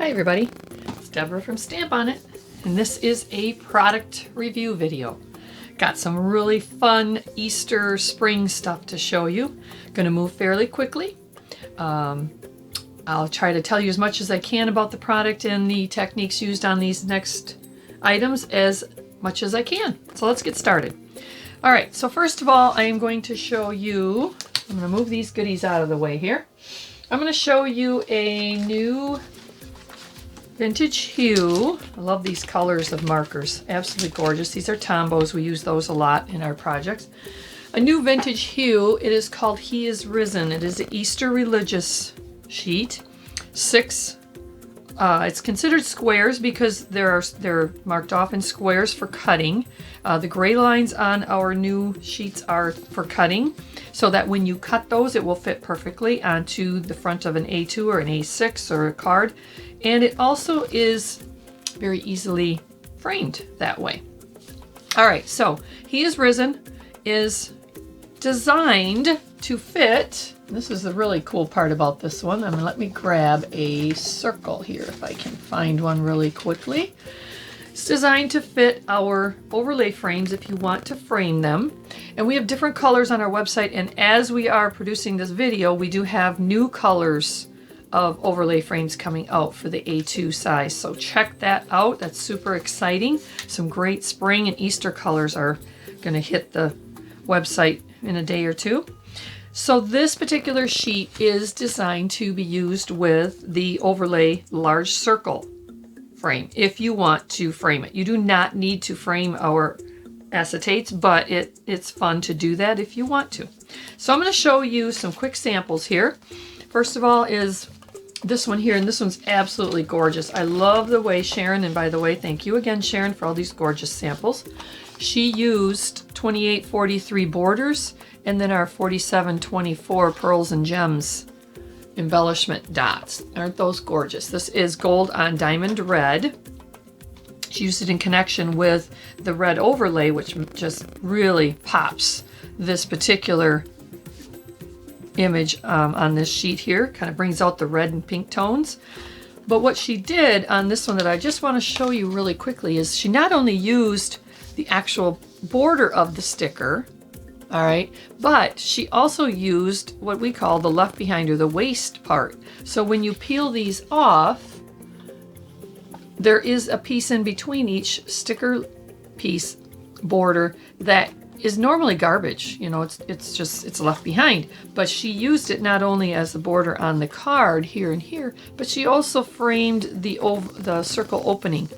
Hi everybody, it's Deborah from Stamp On It, and this is a product review video. Got some really fun Easter spring stuff to show you. Gonna move fairly quickly. I'll try to tell you as much as I can about the product and the techniques used on these next items as much as I can. So let's get started. All right, so first of all, I am going to show you, I'm gonna move these goodies out of the way here. I'm gonna show you a new vintage Hue. I love these colors of markers, absolutely gorgeous. These are Tombos, we use those a lot in our projects. A new vintage Hue, it is called He Is Risen. It is an Easter religious sheet. It's considered squares because they're marked off in squares for cutting. The gray lines on our new sheets are for cutting, so that when you cut those, it will fit perfectly onto the front of an A2 or an A6 or a card. And it also is very easily framed that way. All right, so He Is Risen is designed to fit. This is the really cool part about this one. Let me grab a circle here if I can find one really quickly. It's designed to fit our overlay frames if you want to frame them. And we have different colors on our website, and as we are producing this video, we do have new colors of overlay frames coming out for the A2 size. So check that out. That's super exciting. Some great spring and Easter colors are going to hit the website in a day or two. So this particular sheet is designed to be used with the overlay large circle frame if you want to frame it. You do not need to frame our acetates, but it's fun to do that if you want to. So I'm going to show you some quick samples here. First of all is this one here, and this one's absolutely gorgeous. I love the way Sharon, and by the way, thank you again, Sharon, for all these gorgeous samples. She used 2843 borders and then our 4724 pearls and gems embellishment dots. Aren't those gorgeous? This is gold on diamond red. She used it in connection with the red overlay, which just really pops this particular image on this sheet here. Kind of brings out the red and pink tones. But what she did on this one that I just want to show you really quickly is she not only used the actual border of the sticker, all right, but she also used what we call the left behind, or the waist part. So when you peel these off, there is a piece in between each sticker piece border that is normally garbage. You know, it's left behind, but she used it not only as a border on the card here and here, but she also framed the circle opening.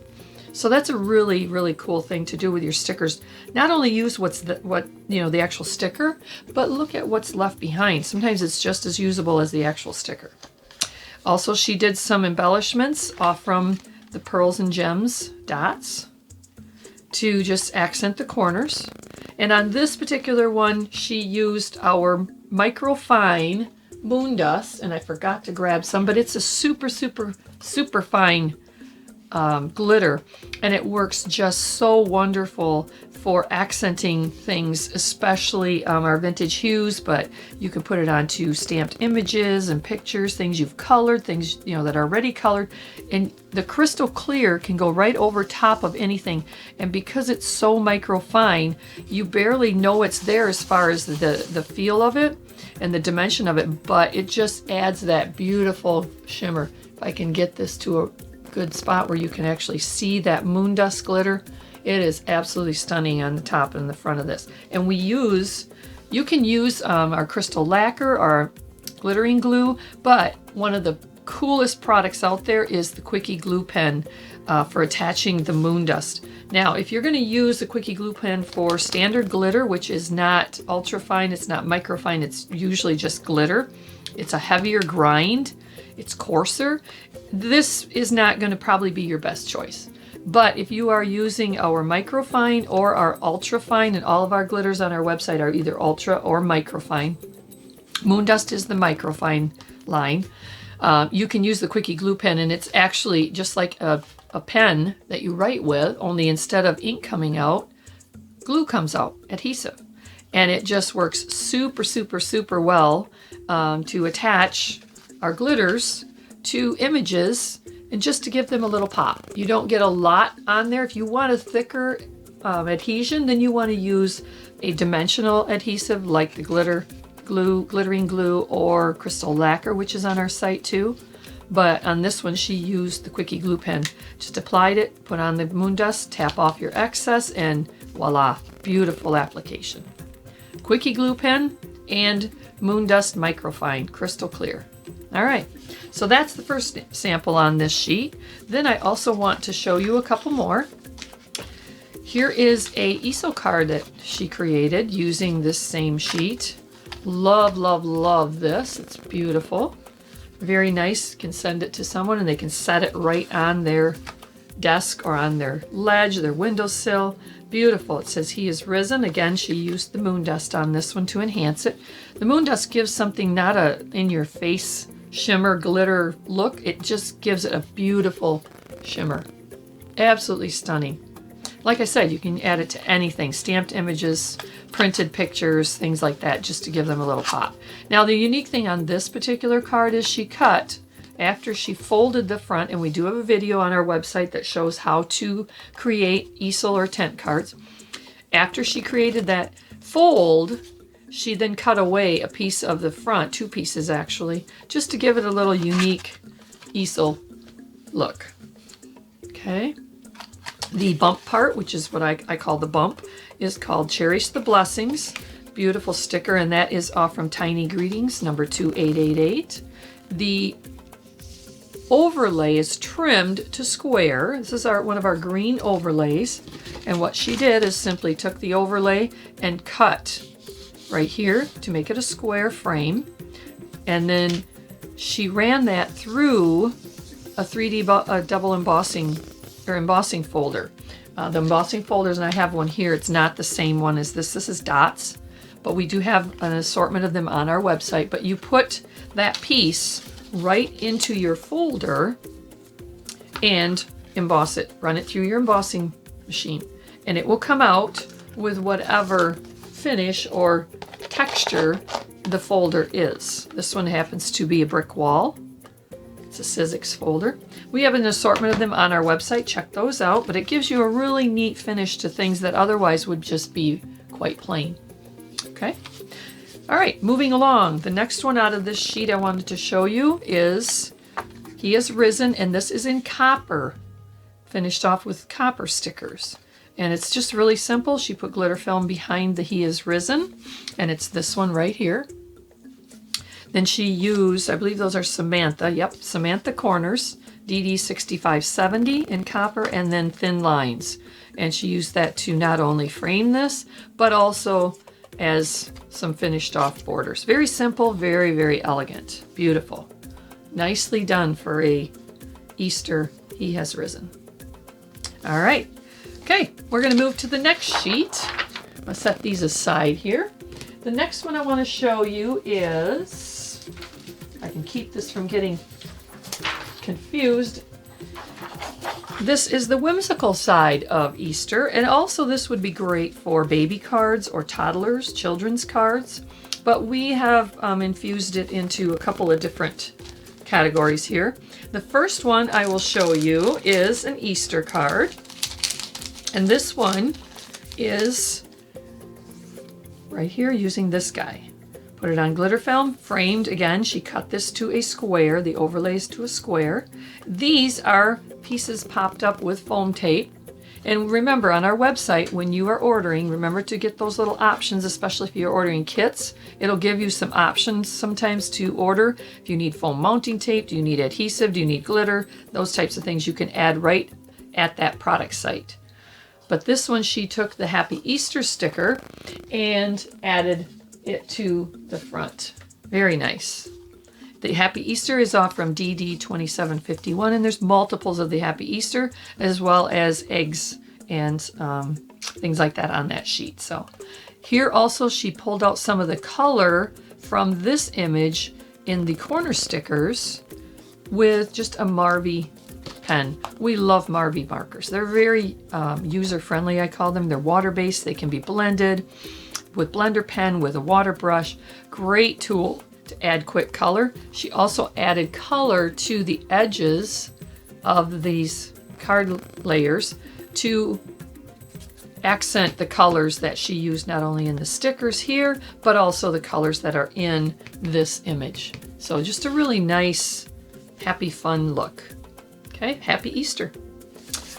So that's a really, really cool thing to do with your stickers. Not only use the actual sticker, but look at what's left behind. Sometimes it's just as usable as the actual sticker. Also, she did some embellishments off from the pearls and gems dots to just accent the corners. And on this particular one, she used our micro fine Moondust, and I forgot to grab some, but it's a super, super, super fine glitter, and it works just so wonderful for accenting things, especially our vintage hues, but you can put it onto stamped images and pictures, things you've colored, things that are already colored, and the crystal clear can go right over top of anything. And because it's so micro fine, you barely know it's there as far as the feel of it and the dimension of it, but it just adds that beautiful shimmer. If I can get this to a good spot where you can actually see that Moondust glitter, it is absolutely stunning on the top and the front of this. And you can use our crystal lacquer or glittering glue, but one of the coolest products out there is the Quickie Glue Pen for attaching the Moondust. Now, if you're going to use the Quickie Glue Pen for standard glitter, which is not ultra fine, it's not micro fine, it's usually just glitter, it's a heavier grind, it's coarser, this is not going to probably be your best choice. But if you are using our microfine or our ultra fine, and all of our glitters on our website are either ultra or microfine, Moondust is the microfine line, you can use the Quickie Glue Pen, and it's actually just like a pen that you write with, only instead of ink coming out, glue comes out, adhesive. And it just works super, super, super well to attach our glitters to images and just to give them a little pop. You don't get a lot on there. If you want a thicker adhesion, then you want to use a dimensional adhesive like the glittering glue or crystal lacquer, which is on our site too. But on this one, she used the Quickie Glue Pen. Just applied it, put on the Moondust, tap off your excess, and voila, beautiful application. Quickie Glue Pen and Moondust Micro Fine, crystal clear. All right, so that's the first sample on this sheet. Then I also want to show you a couple more. Here is a easel card that she created using this same sheet. Love, love, love this. It's beautiful. Very nice. You can send it to someone and they can set it right on their desk or on their ledge, their windowsill. Beautiful. It says he is risen. Again, she used the Moondust on this one to enhance it. The Moondust gives something not a in-your-face shimmer glitter look. It just gives it a beautiful shimmer. Absolutely stunning. Like I said, you can add it to anything, stamped images, printed pictures, things like that, just to give them a little pop. Now, the unique thing on this particular card is she cut, after she folded the front, and we do have a video on our website that shows how to create easel or tent cards. After she created that fold, she then cut away a piece of the front, 2 pieces actually, just to give it a little unique easel look. Okay. The bump part, which is what I call the bump, is called Cherish the Blessings. Beautiful sticker, and that is off from Tiny Greetings, number 2888. The overlay is trimmed to square. This is one of our green overlays. And what she did is simply took the overlay and cut right here to make it a square frame. And then she ran that through a 3D double embossing folder. The embossing folders, and I have one here, it's not the same one as this. This is dots, but we do have an assortment of them on our website. But you put that piece right into your folder and emboss it. Run it through your embossing machine, and it will come out with whatever finish or texture the folder is. This one happens to be a brick wall. It's a Sizzix folder. We have an assortment of them on our website. Check those out, but it gives you a really neat finish to things that otherwise would just be quite plain. Okay. All right, moving along. The next one out of this sheet I wanted to show you is He Has Risen, and this is in copper, finished off with copper stickers. And it's just really simple. She put glitter film behind the He Has Risen, and it's this one right here. Then she used, I believe those are Samantha, yep, Samantha corners, DD 6570 in copper, and then thin lines. And she used that to not only frame this, but also as some finished off borders. Very simple, very, very elegant. Beautiful. Nicely done for a Easter He Has Risen. All right. Okay, we're going to move to the next sheet. I'm going to set these aside here. The next one I want to show you is, I can keep this from getting confused. This is the whimsical side of Easter, and also this would be great for baby cards or toddlers, children's cards, but we have infused it into a couple of different categories here. The first one I will show you is an Easter card, and this one is right here using this guy. Put it on glitter film, framed again. She cut this to a square, the overlays to a square. These are pieces popped up with foam tape. And remember, on our website, when you are ordering, remember to get those little options, especially if you're ordering kits. It'll give you some options sometimes to order. If you need foam mounting tape, do you need adhesive, do you need glitter, those types of things you can add right at that product site. But this one, she took the Happy Easter sticker and added it to the front. Very nice. The Happy Easter is off from DD 2751, and there's multiples of the Happy Easter, as well as eggs and things like that on that sheet. So here also she pulled out some of the color from this image in the corner stickers with just a Marvy pen. We love Marvy markers. They're very user-friendly, I call them. They're water-based. They can be blended with blender pen, with a water brush. Great tool to add quick color. She also added color to the edges of these card layers to accent the colors that she used not only in the stickers here, but also the colors that are in this image. So just a really nice, happy, fun look. Okay, happy Easter.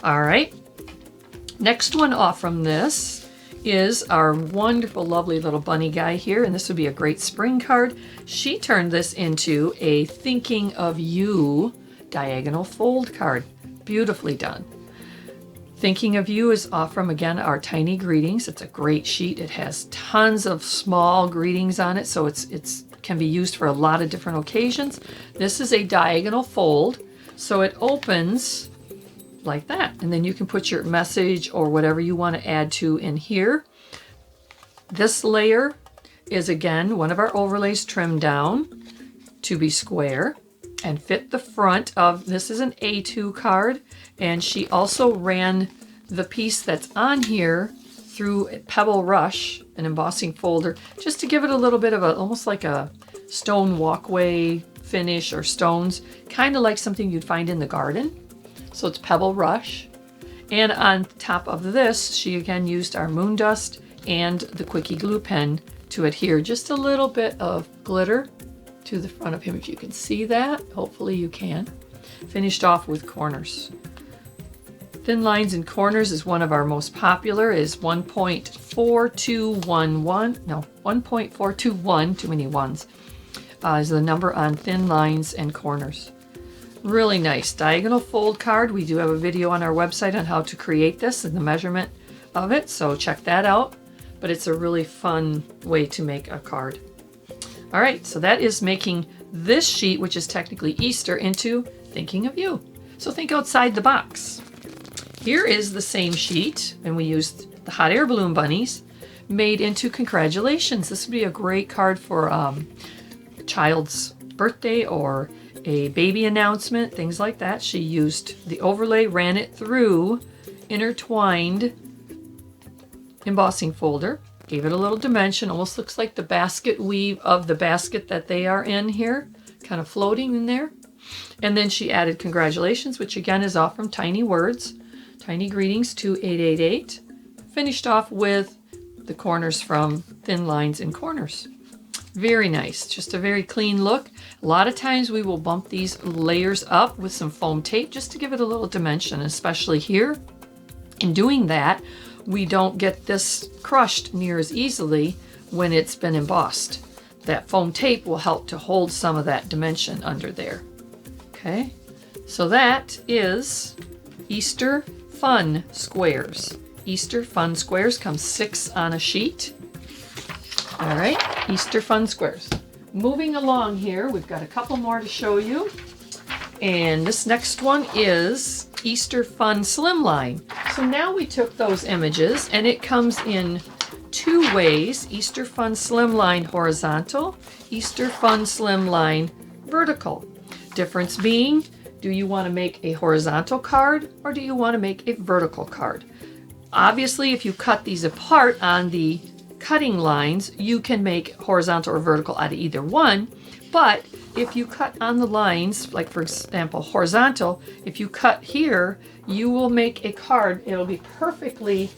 All right, next one off from this is our wonderful, lovely little bunny guy here, and this would be a great spring card. She turned this into a Thinking of You diagonal fold card. Beautifully done. Thinking of You is off from, again, our Tiny Greetings. It's a great sheet. It has tons of small greetings on it, so it's can be used for a lot of different occasions. This is a diagonal fold, so it opens like that, and then you can put your message or whatever you want to add to in here. This layer is, again, one of our overlays trimmed down to be square and fit the front of, this is an A2 card, and she also ran the piece that's on here through Pebble Rush, an embossing folder, just to give it a little bit of a, almost like a stone walkway finish or stones, kind of like something you'd find in the garden. So it's Pebble Rush. And on top of this, she again used our Moondust and the Quickie Glue Pen to adhere just a little bit of glitter to the front of him, if you can see that. Hopefully you can. Finished off with corners. Thin lines and corners is one of our most popular, is 1.4211, no, 1.421, too many ones, is the number on thin lines and corners. Really nice diagonal fold card. We do have a video on our website on how to create this and the measurement of it, so check that out. But it's a really fun way to make a card. All right, so that is making this sheet, which is technically Easter, into Thinking of You. So think outside the box. Here is the same sheet, and we used the hot air balloon bunnies made into Congratulations. This would be a great card for a child's birthday or a baby announcement, things like that. She used the overlay, ran it through intertwined embossing folder, gave it a little dimension, almost looks like the basket weave of the basket that they are in here, kind of floating in there. And then she added Congratulations, which again is off from Tiny Words, Tiny Greetings 2888. Finished off with the corners from Thin Lines and Corners. Very nice, just a very clean look. A lot of times we will bump these layers up with some foam tape just to give it a little dimension, especially here. In doing that, we don't get this crushed near as easily when it's been embossed. That foam tape will help to hold some of that dimension under there. Okay, so that is Easter Fun Squares. Easter Fun Squares comes 6 on a sheet. All right, Easter Fun Squares. Moving along here, we've got a couple more to show you. And this next one is Easter Fun Slimline. So now we took those images, and it comes in 2 ways. Easter Fun Slimline horizontal, Easter Fun Slimline vertical. Difference being, do you want to make a horizontal card or do you want to make a vertical card? Obviously, if you cut these apart on the cutting lines, you can make horizontal or vertical out of either one. But if you cut on the lines, like for example, horizontal, if you cut here, you will make a card. It'll be perfectly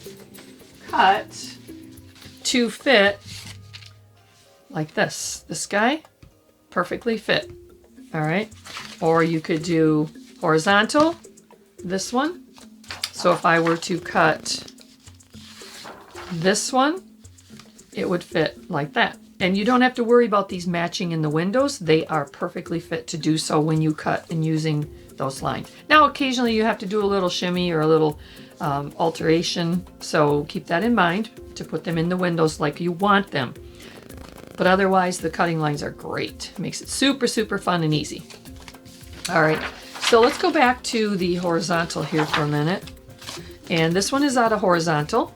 cut to fit like this. This guy, perfectly fit. All right. Or you could do horizontal, this one. So if I were to cut this one, it would fit like that. And you don't have to worry about these matching in the windows. They are perfectly fit to do so when you cut and using those lines. Now, occasionally you have to do a little shimmy or a little alteration. So keep that in mind to put them in the windows like you want them. But otherwise, the cutting lines are great. It makes it super, super fun and easy. All right, so let's go back to the horizontal here for a minute. And this one is out of horizontal.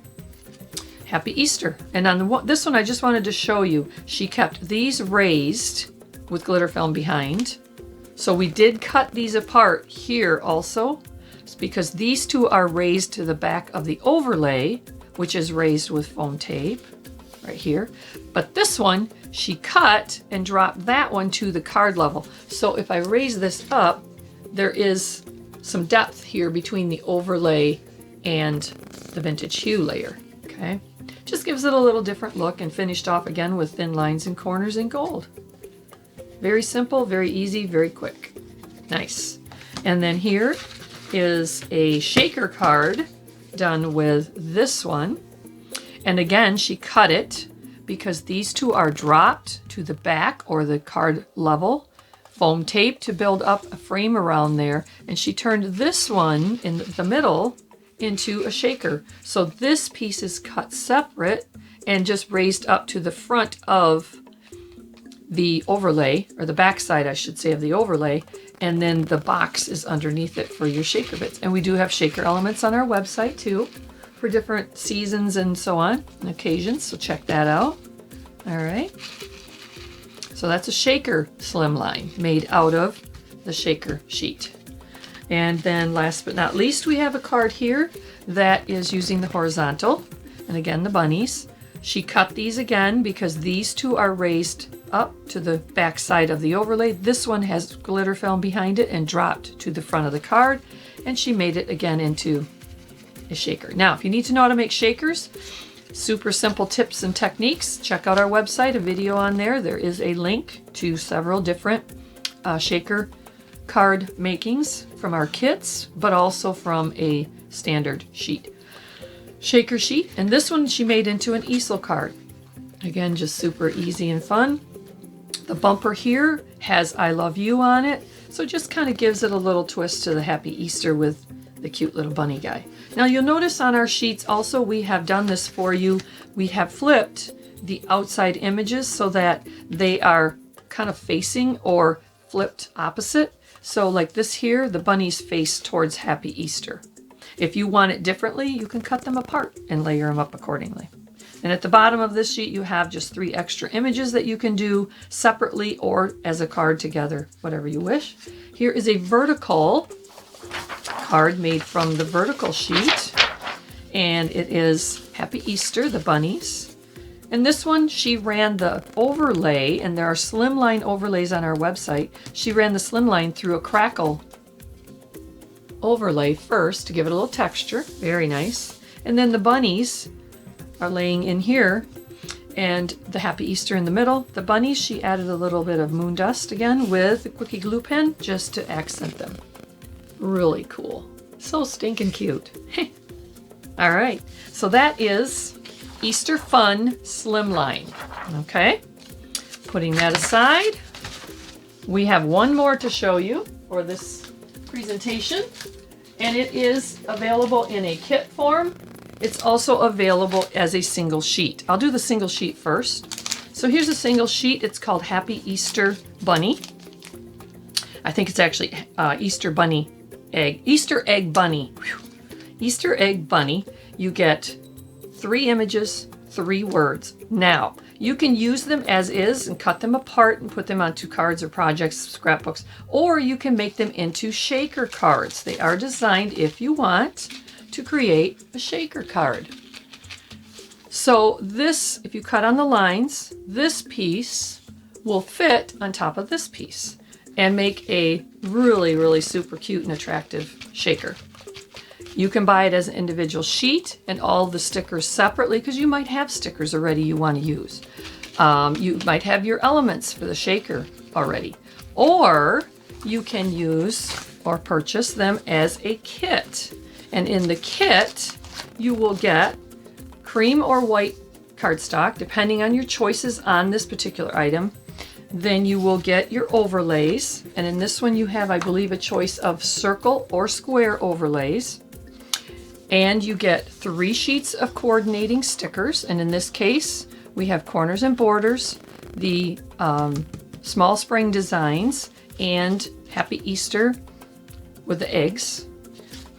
Happy Easter. And on this one, I just wanted to show you, she kept these raised with glitter film behind. So we did cut these apart here also, because these 2 are raised to the back of the overlay, which is raised with foam tape right here. But this one, she cut and dropped that one to the card level. So if I raise this up, there is some depth here between the overlay and the vintage hue layer. Okay, just gives it a little different look, and finished off again with thin lines and corners in gold. Very simple, very easy, very quick. Nice. And then here is a shaker card done with this one. And again, she cut it because these two are dropped to the back or the card level. Foam tape to build up a frame around there. And she turned this one in the middle into a shaker. So this piece is cut separate and just raised up to the front of the overlay, or the back side, I should say, of the overlay. And then the box is underneath it for your shaker bits. And we do have shaker elements on our website too, for different seasons and so on, and occasions, so check that out. All right. So that's a shaker slimline made out of the shaker sheet. And then last but not least, we have a card here that is using the horizontal. And again, the bunnies. She cut these again because these two are raised up to the back side of the overlay. This one has glitter film behind it and dropped to the front of the card. And she made it again into a shaker. Now, if you need to know how to make shakers, super simple tips and techniques, check out our website, a video on there. There is a link to several different shaker card makings from our kits, but also from a standard sheet. Shaker sheet. And this one she made into an easel card. Again, just super easy and fun. The bumper here has I love you on it. So it just kind of gives it a little twist to the Happy Easter with the cute little bunny guy. Now you'll notice on our sheets also we have done this for you. We have flipped the outside images so that they are kind of facing or flipped opposite. So like this here, the bunnies face towards Happy Easter. If you want it differently, you can cut them apart and layer them up accordingly. And at the bottom of this sheet, you have just 3 extra images that you can do separately or as a card together, whatever you wish. Here is a vertical card made from the vertical sheet, and it is Happy Easter, the bunnies. And this one, she ran the overlay, and there are slimline overlays on our website. She ran the slimline through a crackle overlay first to give it a little texture. Very nice. And then the bunnies are laying in here, and the Happy Easter in the middle. The bunnies, she added a little bit of Moondust again with the Quickie Glue Pen just to accent them. Really cool. So stinking cute. All right, so that is Easter Fun Slimline. Okay, putting that aside, we have one more to show you for this presentation, and it is available in a kit form. It's also available as a single sheet. I'll do the single sheet first. So here's a single sheet. It's called Happy Easter Bunny. I think it's actually Easter Egg Bunny. Whew. Easter Egg Bunny. You get 3 images, 3 words. Now, you can use them as is and cut them apart and put them onto cards or projects, scrapbooks, or you can make them into shaker cards. They are designed, if you want, to create a shaker card. So this, if you cut on the lines, this piece will fit on top of this piece and make a really, really super cute and attractive shaker. You can buy it as an individual sheet and all the stickers separately, because you might have stickers already you want to use. You might have your elements for the shaker already. Or you can use or purchase them as a kit. And in the kit, you will get cream or white cardstock, depending on your choices on this particular item. Then you will get your overlays. And in this one, you have, I believe, a choice of circle or square overlays. And you get 3 sheets of coordinating stickers. And in this case, we have corners and borders, the small spring designs, and Happy Easter with the eggs.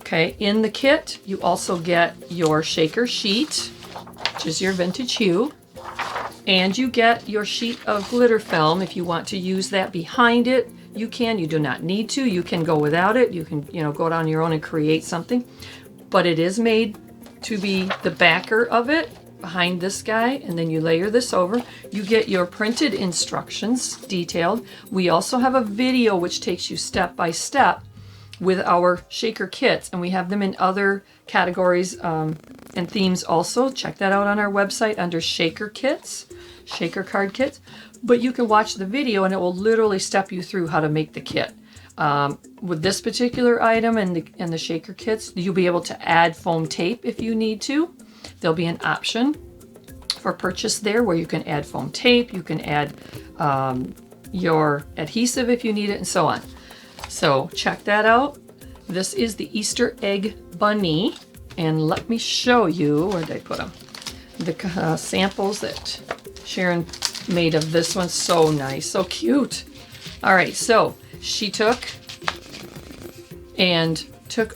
Okay, in the kit, you also get your shaker sheet, which is your vintage hue, and you get your sheet of glitter film. If you want to use that behind it, you can. You do not need to. You can go without it. You can, go down your own and create something. But it is made to be the backer of it behind this guy, and then you layer this over. You get your printed instructions detailed. We also have a video which takes you step by step with our shaker kits, and we have them in other categories and themes also. Check that out on our website under shaker kits, shaker card kits. But you can watch the video and it will literally step you through how to make the kit. With this particular item and the shaker kits, you'll be able to add foam tape if you need to. There'll be an option for purchase there where you can add foam tape, you can add your adhesive if you need it, and so on. So check that out. This is the Easter egg bunny, and let me show you, where did I put them? The samples that Sharon made of this one. So nice, so cute. All right, so she took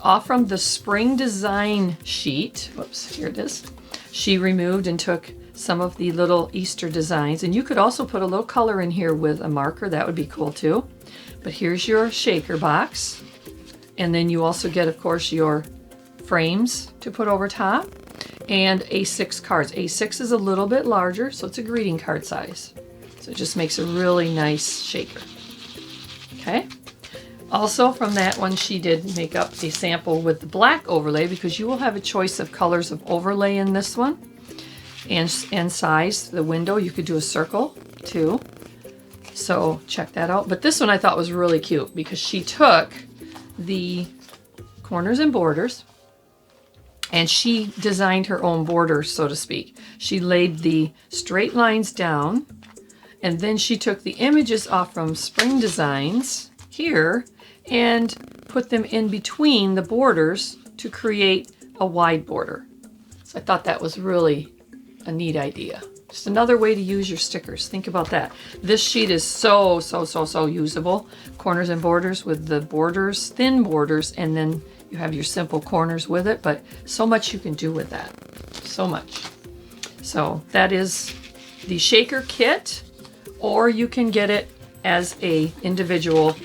off from the spring design sheet. Whoops, here it is. She removed and took some of the little Easter designs, and you could also put a little color in here with a marker. That would be cool too. But here's your shaker box, and then you also get, of course, your frames to put over top and A6 cards. A6 is a little bit larger, so it's a greeting card size. So it just makes a really nice shaker. Okay. Also from that one, she did make up a sample with the black overlay, because you will have a choice of colors of overlay in this one, and size. The window, you could do a circle too. So check that out. But this one I thought was really cute because she took the corners and borders and she designed her own borders, so to speak. She laid the straight lines down, and then she took the images off from Spring Designs here and put them in between the borders to create a wide border. So I thought that was really a neat idea. Just another way to use your stickers. Think about that. This sheet is so usable. Corners and borders with the borders, thin borders, and then you have your simple corners with it, but so much you can do with that. So much. So that is the shaker kit, or you can get it as a individual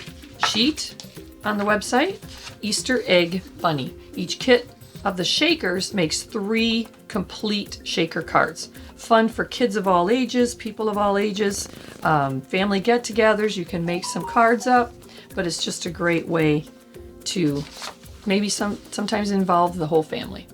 sheet on the website. Easter egg bunny. Each kit of the shakers makes 3 complete shaker cards. Fun for kids of all ages, people of all ages, family get-togethers. You can make some cards up, but it's just a great way to maybe sometimes involve the whole family.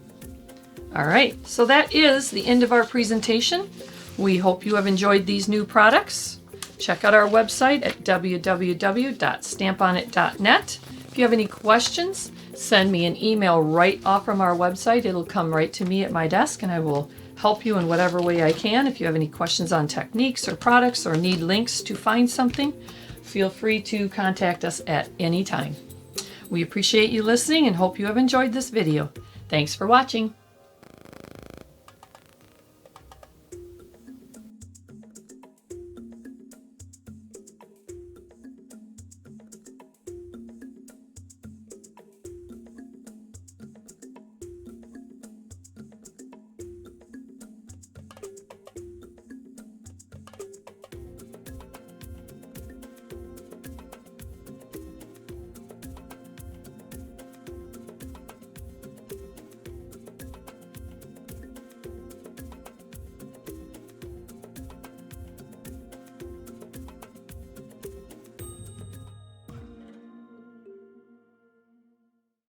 All right, so that is the end of our presentation. We hope you have enjoyed these new products. Check out our website at www.stamponit.net. If you have any questions, send me an email right off from our website. It'll come right to me at my desk, and I will help you in whatever way I can. If you have any questions on techniques or products or need links to find something, feel free to contact us at any time. We appreciate you listening and hope you have enjoyed this video. Thanks for watching.